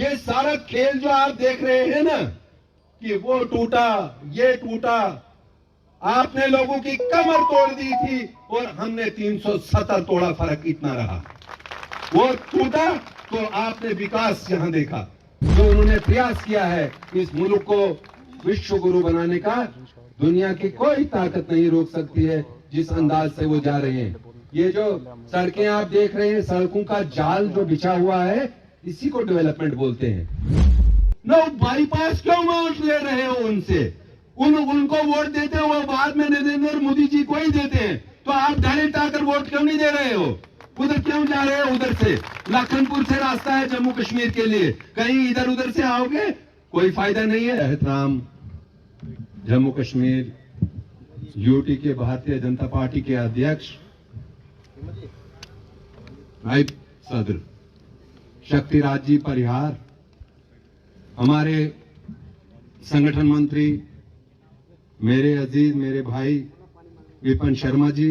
ये सारा खेल जो आप देख रहे हैं ना कि वो टूटा, ये टूटा, आपने लोगों की कमर तोड़ दी थी और हमने 370 तोड़ा, फर्क इतना रहा। वो टूटा तो आपने विकास यहां देखा, जो उन्होंने प्रयास किया है इस मुल्क को विश्व गुरु बनाने का, दुनिया की कोई ताकत नहीं रोक सकती है जिस अंदाज से वो जा रहे हैं। ये जो सड़कें आप देख रहे हैं, सड़कों का जाल जो बिछा हुआ है, इसी को डेवलपमेंट बोलते हैं। नो बाईपास क्यों वोट ले रहे हो उनसे? उनको वोट देते हो, वो बाद में नरेंद्र मोदी जी को ही देते हैं, तो आप डायरेक्ट आकर वोट क्यों नहीं दे रहे हो? उधर क्यों जा रहे हो? उधर से लखनपुर से रास्ता है जम्मू कश्मीर के लिए, कहीं इधर उधर से आओगे, कोई फायदा नहीं है। एहतराम जम्मू कश्मीर यूटी के भारतीय जनता पार्टी के अध्यक्ष नायब सदर शक्तिराज जी परिहार, हमारे संगठन मंत्री मेरे अजीज मेरे भाई विपिन शर्मा जी,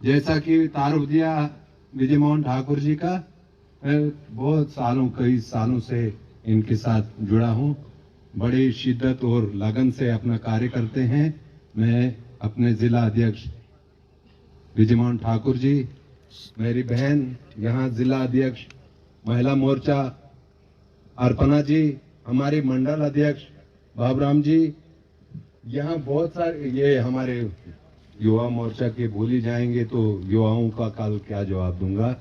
जैसा कि तारुफ दिया विजय मोहन ठाकुर जी का, मैं बहुत सालों कई सालों से इनके साथ जुड़ा हूं, बड़ी शिद्दत और लगन से अपना कार्य करते हैं। मैं अपने जिला अध्यक्ष विजय मोहन ठाकुर जी, मेरी बहन यहाँ जिला अध्यक्ष महिला मोर्चा अर्पणा जी, हमारी मंडल अध्यक्ष बाबूराम जी, यहाँ बहुत सारे, ये हमारे युवा मोर्चा के भूल जाएंगे तो युवाओं का कल क्या जवाब दूंगा,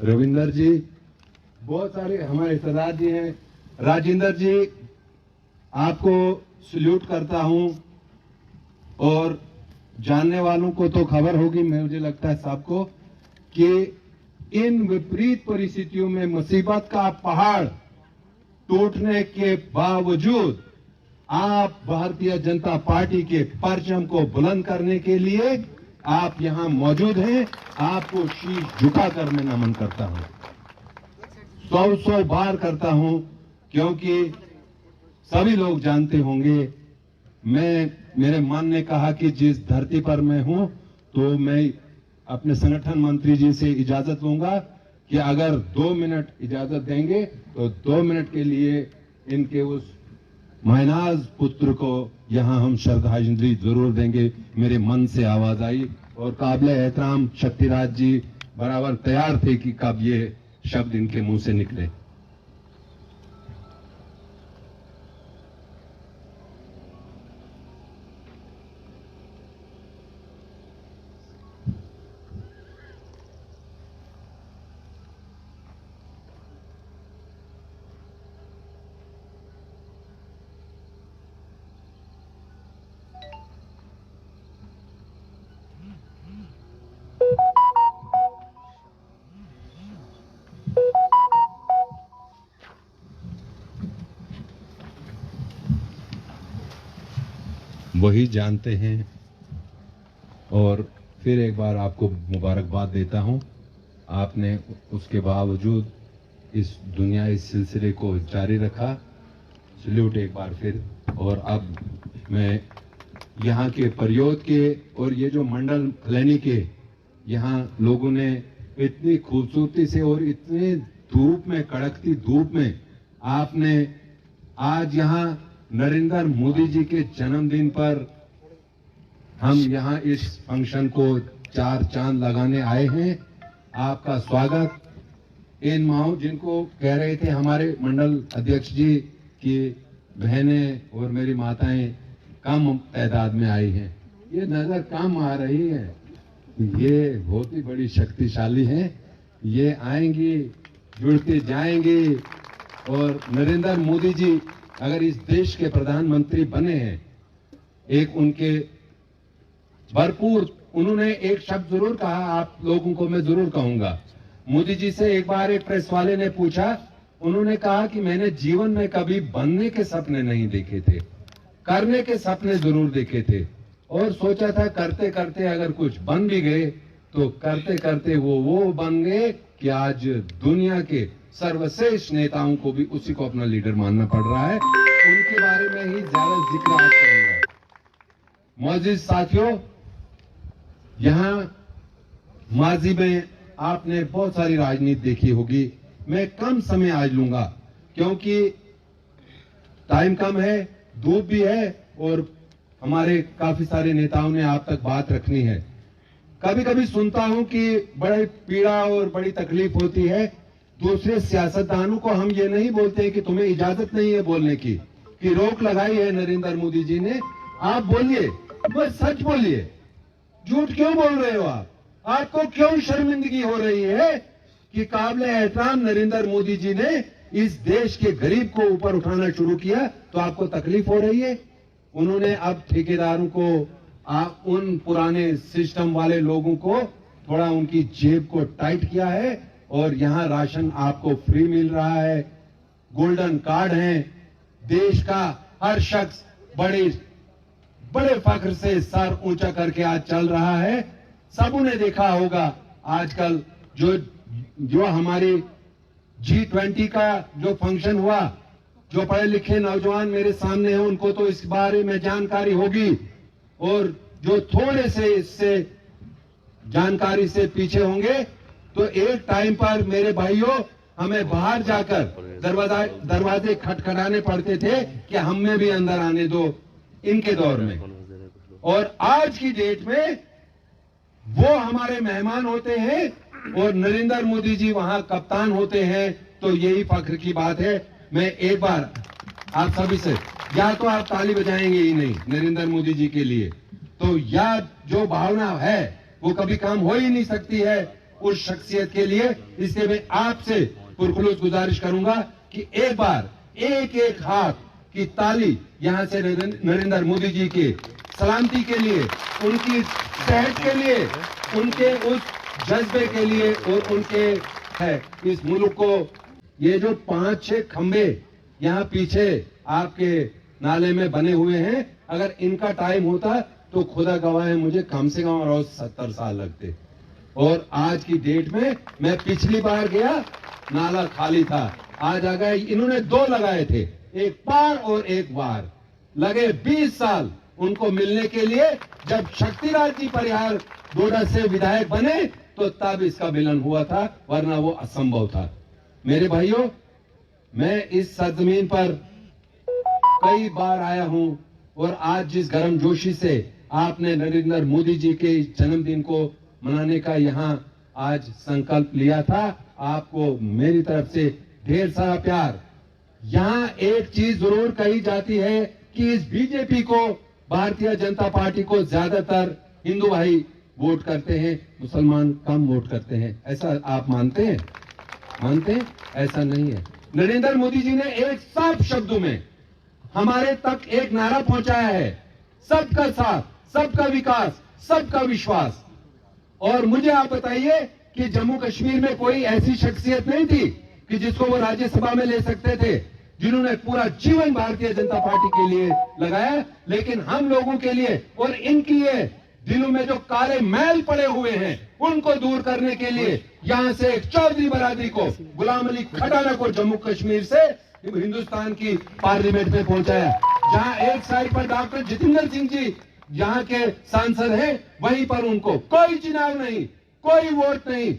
रविंदर जी, बहुत सारे हमारे सरदार जी हैं, राजेंद्र जी, आपको सल्यूट करता हूं। और जानने वालों को तो खबर होगी, मुझे लगता है सबको, कि इन विपरीत परिस्थितियों में मुसीबत का पहाड़ टूटने के बावजूद आप भारतीय जनता पार्टी के परचम को बुलंद करने के लिए आप यहां मौजूद हैं। आपको शीश झुकाकर मैं नमन करता हूं, 100 बार करता हूं, क्योंकि सभी लोग जानते होंगे, मेरे मन ने कहा कि जिस धरती पर मैं हूं, तो मैं अपने संगठन मंत्री जी से इजाजत लूंगा कि अगर 2 मिनट इजाजत देंगे तो 2 मिनट के लिए इनके उस महनाज पुत्र को यहां हम श्रद्धांजलि जरूर देंगे। मेरे मन से आवाज आई और काबिल एहतराम शक्तिराज जी बराबर तैयार थे कि कब ये शब्द इनके मुंह से निकले। वही जानते हैं। और फिर एक बार आपको मुबारकबाद देता हूं, आपने उसके बावजूद इस दुनिया इस सिलसिले को जारी रखा, सल्यूट एक बार फिर। और अब मैं यहाँ के परियोद के और ये जो मंडल लेनी के यहाँ लोगों ने इतनी खूबसूरती से और इतनी धूप में, कड़कती धूप में, आपने आज यहाँ नरेंद्र मोदी जी के जन्मदिन पर हम यहाँ इस फंक्शन को 4 चांद लगाने आए हैं। आपका स्वागत। इन माओ जिनको कह रहे थे हमारे मंडल अध्यक्ष जी कि बहनें और मेरी माताएं कम तादाद में आई हैं, ये नजर कम आ रही है, ये बहुत ही बड़ी शक्तिशाली हैं, ये आएंगी, जुड़ते जाएंगी। और नरेंद्र मोदी जी अगर इस देश के प्रधानमंत्री बने हैं, एक उनके भरपूर, उन्होंने एक शब्द जरूर कहा, आप लोगों को मैं जरूर कहूंगा। मोदी जी से एक बार एक प्रेस वाले ने पूछा, उन्होंने कहा कि मैंने जीवन में कभी बनने के सपने नहीं देखे थे, करने के सपने जरूर देखे थे, और सोचा था करते करते अगर कुछ बन भी गए तो करते करते वो बन गए कि आज दुनिया के सर्वश्रेष्ठ नेताओं को भी उसी को अपना लीडर मानना पड़ रहा है। उनके बारे में ही ज्यादा जिक्र आज करूंगा। मौजूद साथियों, यहाँ माजी में आपने बहुत सारी राजनीति देखी होगी, मैं कम समय आज लूंगा क्योंकि टाइम कम है, धूप भी है और हमारे काफी सारे नेताओं ने आप तक बात रखनी है। कभी कभी सुनता हूं कि बड़ी पीड़ा और बड़ी तकलीफ होती है। दूसरे सियासतदानों को हम ये नहीं बोलते कि तुम्हें इजाजत नहीं है बोलने की, कि रोक लगाई है नरेंद्र मोदी जी ने। आप बोलिए, बस सच बोलिए, झूठ क्यों बोल रहे हो आप? आपको क्यों शर्मिंदगी हो रही है कि काबिल एहतराम नरेंद्र मोदी जी ने इस देश के गरीब को ऊपर उठाना शुरू किया तो आपको तकलीफ हो रही है? उन्होंने अब ठेकेदारों को, उन पुराने सिस्टम वाले लोगों को थोड़ा उनकी जेब को टाइट किया है और यहां राशन आपको फ्री मिल रहा है, गोल्डन कार्ड है। देश का हर शख्स बड़े फख्र से सर ऊंचा करके आज चल रहा है। सबों ने देखा होगा आजकल जो हमारी G20 का जो फंक्शन हुआ, जो पढ़े लिखे नौजवान मेरे सामने हैं उनको तो इस बारे में जानकारी होगी, और जो थोड़े से इससे जानकारी से पीछे होंगे तो एक टाइम पर मेरे भाइयों हमें बाहर जाकर दरवाजे खटखटाने पड़ते थे कि हमें भी अंदर आने दो इनके दौर में। और आज की डेट में वो हमारे मेहमान होते हैं और नरेंद्र मोदी जी वहां कप्तान होते हैं, तो यही फख्र की बात है। मैं एक बार आप सभी से, या तो आप ताली बजाएंगे ही नहीं नरेंद्र मोदी जी के लिए, तो या जो भावना है वो कभी काम हो ही नहीं सकती है उस शख्सियत के लिए। इसलिए मैं आपसे पुरखुलूस गुजारिश करूंगा कि एक बार एक हाथ की ताली यहां से नरेंद्र मोदी जी के सलामती के लिए, उनकी सेहत के लिए, उनके उस जज्बे के लिए और उनके है इस मुल्क को। ये जो 5-6 खंबे यहाँ पीछे आपके नाले में बने हुए हैं, अगर इनका टाइम होता तो खुदा गवाह है मुझे कम से कम और 70 साल लगते। और आज की डेट में मैं पिछली बार गया नाला खाली था, आज आ गए। इन्होंने 2 लगाए थे, एक पार और एक वार, लगे 20 साल उनको मिलने के लिए। जब शक्तिराज जी परिहार डोडा से विधायक बने तो तब इसका मिलन हुआ था, वरना वो असंभव था। मेरे भाइयों, मैं इस सरजमीन पर कई बार आया हूं और आज जिस गर्मजोशी से आपने नरेंद्र मोदी जी के जन्मदिन को मनाने का यहां आज संकल्प लिया था, आपको मेरी तरफ से ढेर सारा प्यार। यहां एक चीज जरूर कही जाती है कि इस बीजेपी को, भारतीय जनता पार्टी को ज्यादातर हिंदू भाई वोट करते हैं, मुसलमान कम वोट करते हैं। ऐसा आप मानते हैं? ऐसा नहीं है। नरेंद्र मोदी जी ने एक साफ शब्दों में हमारे तक एक नारा पहुंचाया है, सबका साथ, सबका विकास, सबका विश्वास। और मुझे आप बताइए कि जम्मू कश्मीर में कोई ऐसी शख्सियत नहीं थी कि जिसको वो राज्यसभा में ले सकते थे, जिन्होंने पूरा जीवन भारतीय जनता पार्टी के लिए लगाया। लेकिन हम लोगों के लिए और इनकी ये दिलों में जो काले मैल पड़े हुए हैं उनको दूर करने के लिए यहां से एक चौधरी बरादरी को, गुलाम अली खटाना को जम्मू कश्मीर से हिंदुस्तान की पार्लियामेंट में पहुंचाया। जहां एक साइड पर डॉक्टर जितेंद्र सिंह जी यहाँ के सांसद हैं, वहीं पर उनको कोई चुनाव नहीं, कोई वोट नहीं।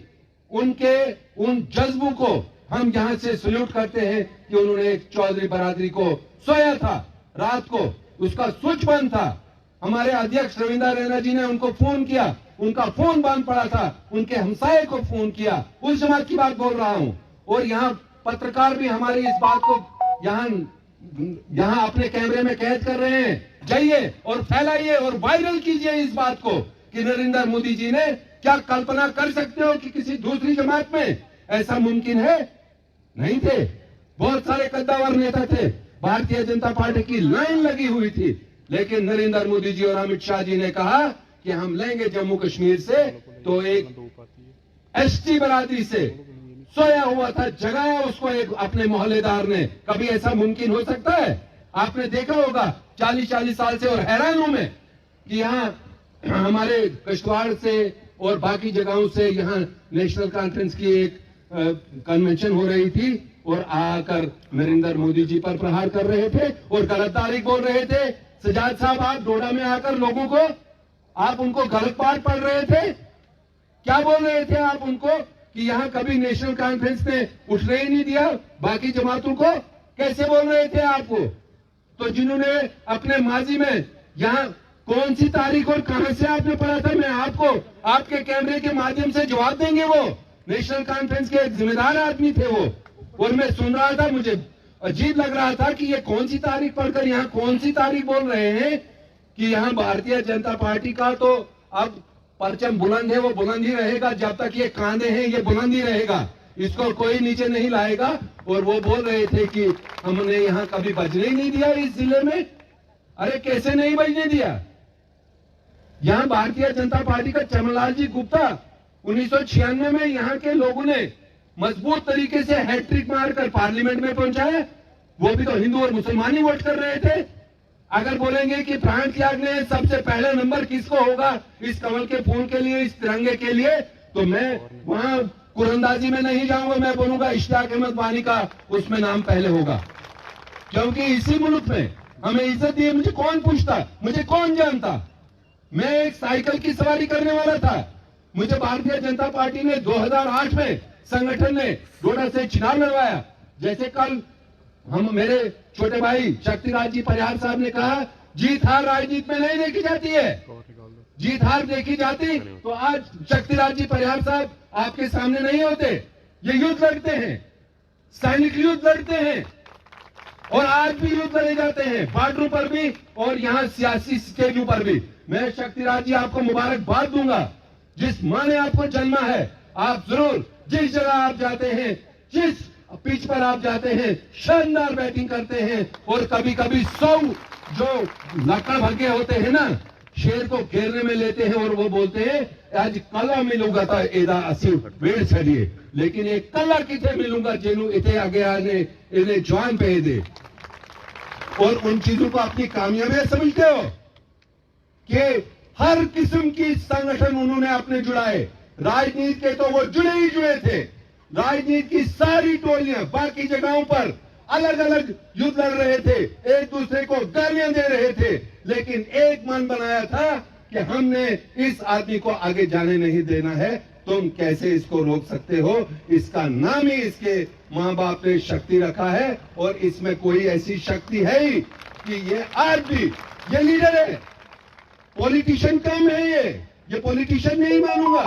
उनके उन जज्बों को हम यहां से सल्यूट करते हैं कि उन्होंने एक चौधरी बरादरी को, सोया था रात को, उसका स्विच बंद था, हमारे अध्यक्ष रविंद्र रैना जी ने उनको फोन किया, उनका फोन बंद पड़ा था, उनके हमसाये को फोन किया। उस जमात की बात बोल रहा हूं। और यहाँ पत्रकार भी हमारी इस बात को यहाँ अपने कैमरे में कैद कर रहे हैं। जाइए और फैलाइए और वायरल कीजिए इस बात को कि नरेंद्र मोदी जी ने, क्या कल्पना कर सकते हो कि किसी दूसरी जमात में ऐसा मुमकिन है? नहीं थे। बहुत सारे कद्दावर नेता थे, भारतीय जनता पार्टी की लाइन लगी हुई थी, लेकिन नरेंद्र मोदी जी और अमित शाह जी ने कहा कि हम लेंगे जम्मू कश्मीर से, तो एक एसटी बरादरी से सोया हुआ था, जगाया उसको एक अपने मोहल्लेदार ने। कभी ऐसा मुमकिन हो सकता है? आपने देखा होगा 40-40 साल से, और हैरान हूं मैं कि यहाँ हमारे किश्तवाड़ से और बाकी जगहों से यहाँ नेशनल कॉन्फ्रेंस की एक कन्वेंशन हो रही थी और आकर नरेंद्र मोदी जी पर प्रहार कर रहे थे और गलत तारीख बोल रहे थे। सजाद साहब, आप डोडा में आकर लोगों को, आप उनको गलत पाठ पढ़ रहे थे। क्या बोल रहे थे आप उनको कि यहाँ कभी नेशनल कॉन्फ्रेंस ने उठने ही नहीं दिया बाकी जमातों को? कैसे बोल रहे थे आपको? तो जिन्होंने अपने माजी में यहाँ कौन सी तारीख और कहां से आपने पढ़ा था, मैं आपको आपके कैमरे के माध्यम से जवाब देंगे। वो नेशनल कॉन्फ्रेंस के एक जिम्मेदार आदमी थे वो, और मैं सुन रहा था, मुझे अजीब लग रहा था कि ये कौन सी तारीख पढ़कर यहाँ कौन सी तारीख बोल रहे हैं कि यहाँ भारतीय जनता पार्टी का तो अब परचम बुलंद है, वो बुलंद ही रहेगा जब तक ये कांधे हैं, ये बुलंद ही रहेगा, इसको कोई नीचे नहीं लाएगा। और वो बोल रहे थे कि हमने यहाँ कभी बजने ही नहीं दिया इस जिले में। अरे कैसे नहीं बजने दिया? यहाँ भारतीय जनता पार्टी का चमनलाल जी गुप्ता 1996 में यहाँ के लोगों ने मजबूत तरीके से हैट्रिक मारकर पार्लियामेंट में पहुंचाया। वो भी तो हिंदू और मुसलमान ही वोट कर रहे थे। अगर बोलेंगे कि प्राण त्याग में सबसे पहला नंबर किसको होगा इस कमल के फूल के लिए, इस तिरंगे के लिए, तो मैं वहां कुरंदाजी में नहीं जाऊंगा। मैं बोलूंगा इश्तियाक अहमद वानी का उसमें नाम पहले होगा, क्योंकि इसी मुल्क में हमें इज्जत दी। मुझे कौन पूछता, मुझे कौन जानता? मैं एक साइकिल की सवारी करने वाला था। मुझे भारतीय जनता पार्टी ने 2008 में संगठन ने डोडा से चुनाव लड़वाया। जैसे कल हम मेरे छोटे भाई शक्तिराज जी परिहार साहब ने कहा, जीत हार राजनीति में नहीं देखी जाती है, जीत हार देखी जाती तो आज शक्तिराज जी परिहार साहब आपके सामने नहीं होते। ये युद्ध लड़ते हैं, सैनिक युद्ध लड़ते हैं, और आज भी युद्ध लड़े जाते हैं बॉर्डरों पर भी और यहाँ सियासी स्टेजों पर भी। मैं शक्तिराज जी आपको मुबारकबाद दूंगा, जिस माँ ने आपको जन्मा है, आप जरूर जिस जगह आप जाते हैं, जिस पिच पर आप जाते हैं, शानदार बैटिंग करते हैं। और कभी कभी 100 जो लकड़ भगे होते हैं ना, शेर को घेरने में लेते हैं और वो बोलते हैं आज कला मिलूंगा था एदा असीम वेड़ छड़िए, लेकिन एक कला किथे मिलूंगा जेनू इथे आगे आने इन्हें जवान पे दे। और उन चीजों को अपनी कामयाबी समझते हो कि हर किस्म की संगठन उन्होंने अपने जुड़ाए। राजनीति के तो वो जुड़े ही जुड़े थे, राजनीति की सारी टोलियां बाकी जगहों पर अलग अलग युद्ध लड़ रहे थे, एक दूसरे को गालियां दे रहे थे, लेकिन एक मन बनाया था कि हमने इस आदमी को आगे जाने नहीं देना है। तुम कैसे इसको रोक सकते हो? इसका नाम ही इसके मां बाप ने शक्ति रखा है, और इसमें कोई ऐसी शक्ति है ही कि ये आज भी ये लीडर है। पॉलिटिशियन कम है, ये पॉलिटिशियन नहीं मानूंगा,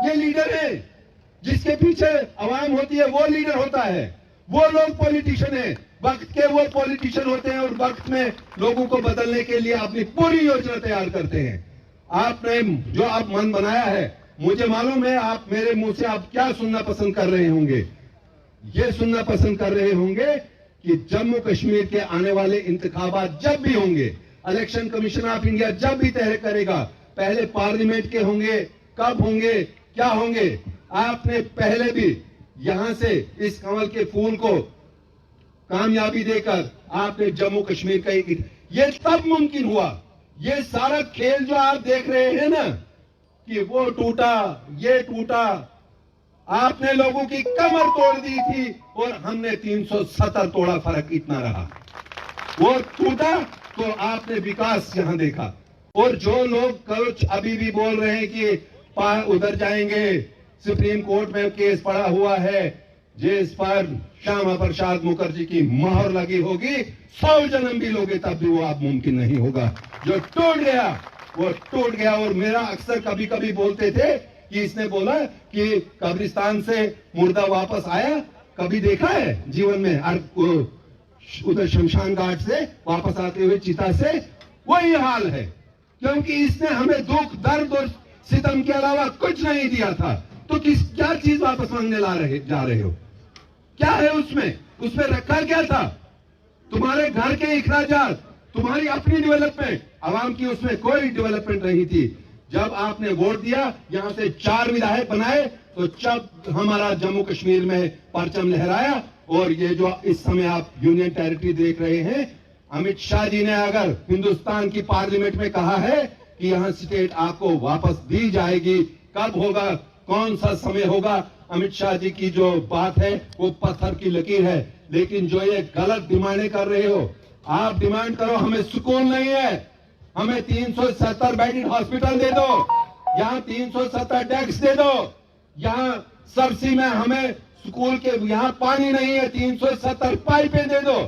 ये लीडर है। जिसके पीछे आवाम होती है वो लीडर होता है, वो लोग पॉलिटिशियन है, वक्त के वो पॉलिटिशियन होते हैं, और वक्त में लोगों को बदलने के लिए अपनी पूरी योजना तैयार करते हैं। आपने जो आप मन बनाया है, मुझे मालूम है आप मेरे मुंह से आप क्या सुनना पसंद कर रहे होंगे। ये सुनना पसंद कर रहे होंगे कि जम्मू कश्मीर के आने वाले इंतखाबात जब भी होंगे, इलेक्शन कमीशन ऑफ इंडिया जब भी तय करेगा, पहले पार्लियामेंट के होंगे, कब होंगे, क्या होंगे, आपने पहले भी यहां से इस कमल के फूल को कामयाबी देकर आपने जम्मू कश्मीर का ये तब मुमकिन हुआ। ये सारा खेल जो आप देख रहे हैं ना, कि वो टूटा, ये टूटा, आपने लोगों की कमर तोड़ दी थी और हमने 370 तोड़ा, फर्क इतना रहा। वो टूटा तो आपने विकास यहां देखा। और जो लोग कुछ अभी भी बोल रहे हैं कि उधर जाएंगे, सुप्रीम कोर्ट में केस पड़ा हुआ है जिस पर श्यामा प्रसाद मुखर्जी की मोहर लगी होगी, 100 जन्म भी लोगे तब भी वो आप मुमकिन नहीं होगा। जो टूट गया वो टूट गया। और मेरा अक्सर कभी कभी बोलते थे कि इसने बोला कि कब्रिस्तान से मुर्दा वापस आया, कभी देखा है जीवन में? उधर शमशान घाट से वापस आते हुए चिता से वही हाल है, क्योंकि इसने हमें दुख, दर्द और सितम के अलावा कुछ नहीं दिया था। तो क्या चीज वापस मांगने जा रहे हो? क्या है उसमें? उसमें रखा क्या था? तुम्हारे घर के इखराजात, तुम्हारी अपनी डेवलपमेंट, आवाम की उसमें कोई डेवलपमेंट नहीं थी। जब आपने वोट दिया, यहां से 4 विधायक बनाए, तो जब हमारा जम्मू कश्मीर में परचम लहराया। और ये जो इस समय आप यूनियन टेरिटरी देख रहे हैं, अमित शाह जी ने अगर हिंदुस्तान की पार्लियामेंट में कहा है कि यहां स्टेट आपको वापस दी जाएगी, कब होगा, कौन सा समय होगा, अमित शाह जी की जो बात है वो पत्थर की लकीर है। लेकिन जो ये गलत डिमांडें कर रहे हो, आप डिमांड करो, हमें सुकून नहीं है, हमें 370 बेडेड हॉस्पिटल दे दो, यहाँ 370 डेस्क दे दो, यहाँ सरसी में हमें स्कूल के यहाँ पानी नहीं है, 370 पाइपें दे दो,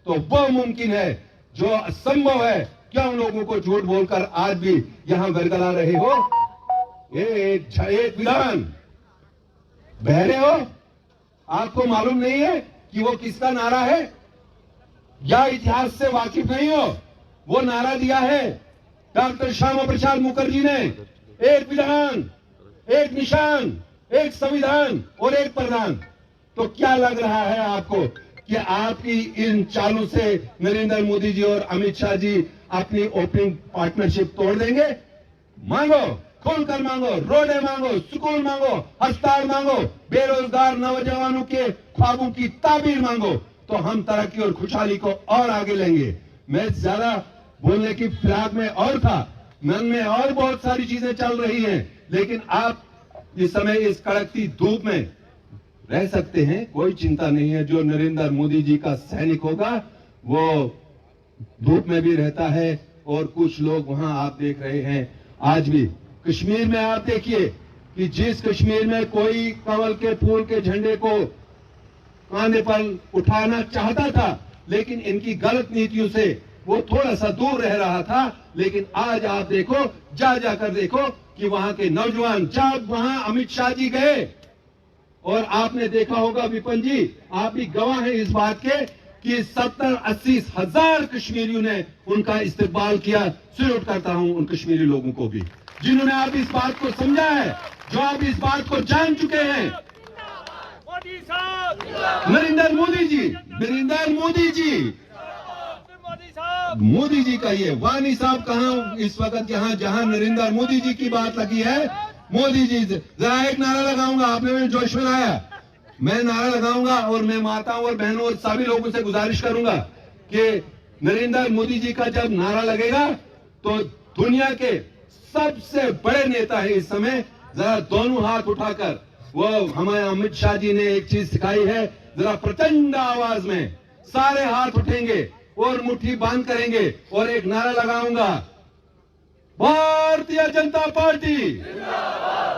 तो वो मुमकिन है। जो असंभव है, क्या उन लोगों को झूठ बोलकर आज भी यहां गलगला रहे हो? एक विधान बहरे हो, आपको मालूम नहीं है कि वो किसका नारा है, या इतिहास से वाकिफ नहीं हो? वो नारा दिया है डॉक्टर श्यामा प्रसाद मुखर्जी ने, एक विधान, एक निशान, एक संविधान और एक प्रधान। तो क्या लग रहा है आपको कि आपकी इन चालों से नरेंद्र मोदी जी और अमित शाह जी अपनी ओपनिंग पार्टनरशिप तोड़ देंगे? मांगो, खोलकर मांगो, रोडें मांगो, स्कूल मांगो, अस्पताल मांगो, बेरोजगार नौजवानों के ख्वाबों की ताबीर मांगो, तो हम तरक्की और खुशहाली को और आगे लेंगे। मैं ज्यादा बोलने की फिराक में और था, मन में और बहुत सारी चीजें चल रही हैं, लेकिन आप इस समय इस कड़कती धूप में रह सकते हैं, कोई चिंता नहीं है। जो नरेंद्र मोदी जी का सैनिक होगा वो धूप में भी रहता है। और कुछ लोग वहां आप देख रहे हैं आज भी कश्मीर में, आप देखिए कि जिस कश्मीर में कोई कमल के फूल के झंडे को कांधे पर उठाना चाहता था, लेकिन इनकी गलत नीतियों से वो थोड़ा सा दूर रह रहा था, लेकिन आज आप देखो, जाकर देखो कि वहां के नौजवान, जब वहां अमित शाह जी गए, और आपने देखा होगा विपिन जी, आप भी गवाह हैं इस बात के कि 70-80 हजार कश्मीरियों ने उनका इस्तकबाल किया। सैल्यूट करता हूं उन कश्मीरी लोगों को भी, जिन्होंने आप इस बात को समझा है, जो आप इस बात को जान चुके हैं। नरेंद्र मोदी जी, नरेंद्र मोदी जी, मोदी जी का ये वानी साहब कहां इस वक्त यहां जहां नरेंद्र मोदी जी की बात लगी है, मोदी जी जरा एक नारा लगाऊंगा, आपने मुझे जोश में लाया, मैं नारा लगाऊंगा और मैं माताओं और बहनों और सभी लोगों से गुजारिश करूंगा कि नरेंद्र मोदी जी का जब नारा लगेगा तो दुनिया के सबसे बड़े नेता है इस समय, जरा दोनों हाथ उठाकर, वो हमें अमित शाह जी ने एक चीज सिखाई है, जरा प्रचंड आवाज में सारे हाथ उठेंगे और मुट्ठी बांध करेंगे और एक नारा लगाऊंगा, भारतीय जनता पार्टी,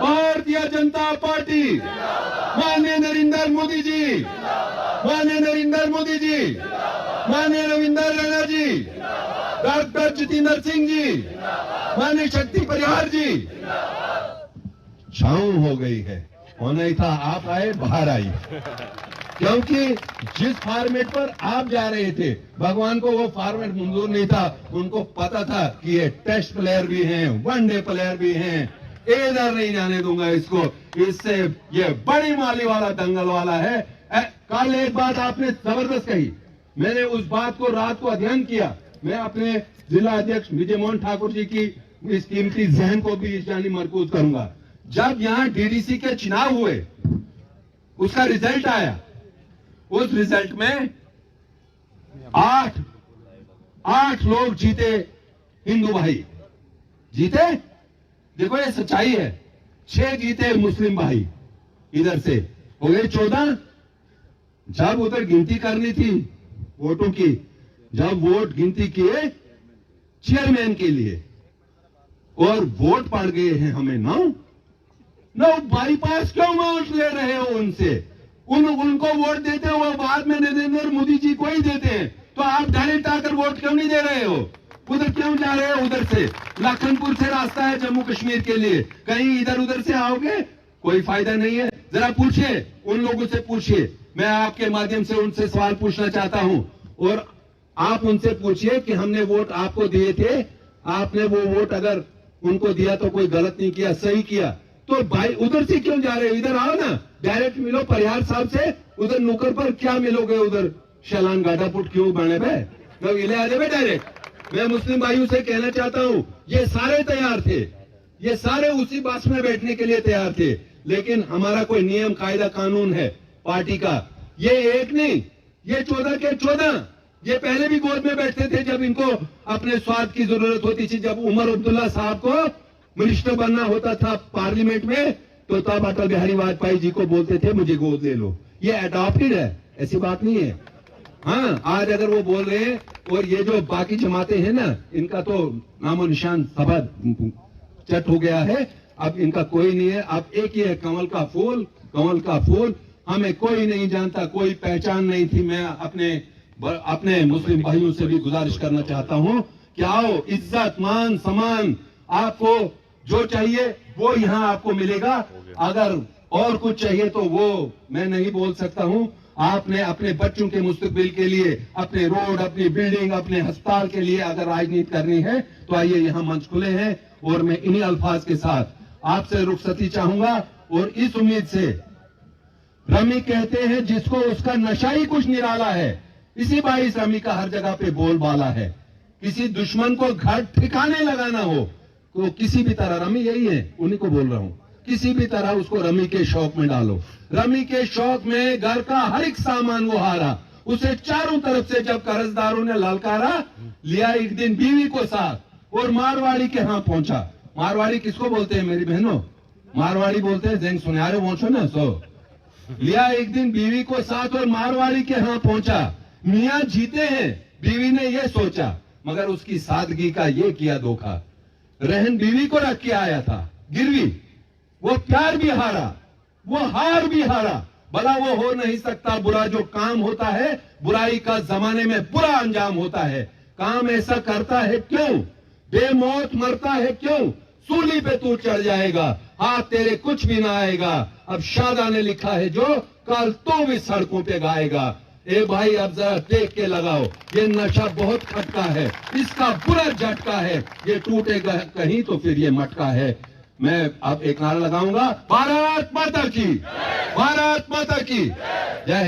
भारतीय जनता पार्टी, माननीय नरेंद्र मोदी जी, माननीय नरेंद्र मोदी जी, माननीय रविंद्र रैना जी, डॉक्टर जितेंद्र सिंह जी, माननीय शक्ति परिहार जी। शाम हो गई है, होना ही था, आप आए, बाहर आई, क्योंकि जिस फॉर्मेट पर आप जा रहे थे, भगवान को वो फॉर्मेट मंजूर नहीं था। उनको पता था कि ये टेस्ट प्लेयर भी हैं, वनडे प्लेयर भी हैं, इधर नहीं जाने दूंगा इसको, इससे ये बड़ी माली वाला दंगल वाला है। कल एक बात आपने जबरदस्त कही, मैंने उस बात को रात को अध्ययन किया। मैं अपने जिला अध्यक्ष विजय मोहन ठाकुर जी की इस कीमती जहन को भी इस जानी मरकूज करूंगा। जब यहां डीडीसी के चुनाव हुए, उसका रिजल्ट आया, उस रिजल्ट में 8 लोग जीते, हिंदू भाई जीते, देखो ये सच्चाई है। 6 जीते मुस्लिम भाई, इधर से हो गए 14। जब उधर गिनती करनी थी वोटों की, जब वोट गिनती किए चेयरमैन के लिए, और वोट पड़ गए हैं हमें 9। बाईपास क्यों वोट ले रहे हो उनसे? उनको वोट देते हो, वो बाद में नरेंद्र मोदी जी को ही देते हैं, तो आप डायरेक्ट आकर वोट क्यों नहीं दे रहे हो? उधर क्यों जा रहे हो? उधर से लखनपुर से रास्ता है जम्मू कश्मीर के लिए, कहीं इधर उधर से आओगे, कोई फायदा नहीं है। जरा पूछिए, उन लोगों से पूछिए, मैं आपके माध्यम से उनसे सवाल पूछना चाहता हूं, और आप उनसे पूछिए कि हमने वोट आपको दिए थे, आपने वो वोट अगर उनको दिया तो कोई गलत नहीं किया, सही किया, तो भाई उधर से क्यों जा रहे हो? इधर आओ ना, डायरेक्ट मिलो परिहार साहब से, उधर नुकर पर क्या मिलोगे? उधर शलान गाड़ा पुट क्यों बने बे, लोग इले आ जाए डायरेक्ट। मैं मुस्लिम भाइयों से कहना चाहता हूं, ये सारे तैयार थे, ये सारे उसी बस में बैठने के लिए तैयार थे, लेकिन हमारा कोई नियम कायदा कानून है पार्टी का, ये एक नहीं, ये 14 के 14, ये पहले भी गोद में बैठते थे जब इनको अपने स्वार्थ की जरूरत होती थी। जब उमर अब्दुल्ला साहब को मिनिस्टर बनना होता था पार्लियामेंट में, तो तब अटल बिहारी वाजपेयी जी को बोलते थे मुझे गोद ले लो। ये अडॉप्टेड है, ऐसी बात नहीं है। हाँ, आज अगर वो बोल रहे हैं, और ये जो बाकी जमाते हैं ना, इनका तो नामो निशान सभा चट हो गया है, अब इनका कोई नहीं है। अब एक ही है, कमल का फूल, कमल का फूल। हमें कोई नहीं जानता, कोई पहचान नहीं थी। मैं अपने मुस्लिम भाइयों से भी गुजारिश करना चाहता हूं कि आओ, इज्जत मान सम्मान, आपको जो चाहिए वो यहां आपको मिलेगा। अगर और कुछ चाहिए तो वो मैं नहीं बोल सकता हूं। आपने अपने बच्चों के मुस्तकबिल के लिए, अपने रोड, अपनी बिल्डिंग, अपने अस्पताल के लिए अगर राजनीति करनी है तो आइए, यहां मंच खुले हैं। और मैं इन्हीं अल्फाज के साथ आपसे रुखसती चाहूंगा और इस उम्मीद से, रमी कहते हैं जिसको उसका नशा ही कुछ निराला है, इसी बाईस रमी का हर जगह पे बोलबाला है। किसी दुश्मन को घर ठिकाने लगाना हो तो किसी भी तरह, रमी यही है, उन्हीं को बोल रहा हूं, किसी भी तरह उसको रमी के शौक में डालो। रमी के शौक में घर का हर एक सामान वो हारा। उसे चारों तरफ से जब कर्जदारों ने ललकारा, लिया एक दिन बीवी को साथ और मारवाड़ी के यहां पहुंचा। मारवाड़ी किसको बोलते हैं मेरी बहनों? मारवाड़ी बोलते हैं जेंग सुनियारे पहुंचो ना। सो लिया एक दिन बीवी को साथ और मारवाड़ी के यहां पहुंचा। मियां जीते हैं, बीवी ने ये सोचा, मगर उसकी सादगी का ये किया धोखा। रहन बीवी को रख के आया था गिरवी, वो प्यार भी हारा, वो हार भी हारा। भला वो हो नहीं सकता, बुरा जो काम होता है, बुराई का जमाने में बुरा अंजाम होता है। काम ऐसा करता है क्यों? बेमौत मरता है क्यों? सूली पे तू चढ़ जाएगा, हाथ तेरे कुछ भी ना आएगा। अब शादा ने लिखा है जो, कल तो भी सड़कों पे गाएगा। ए भाई, अब जरा देख के लगाओ, ये नशा बहुत खटका है, इसका बुरा झटका है। ये टूटेगा कहीं तो फिर ये मटका है। मैं अब एक नारा लगाऊंगा, भारत माता की, भारत माता की जय हिंद।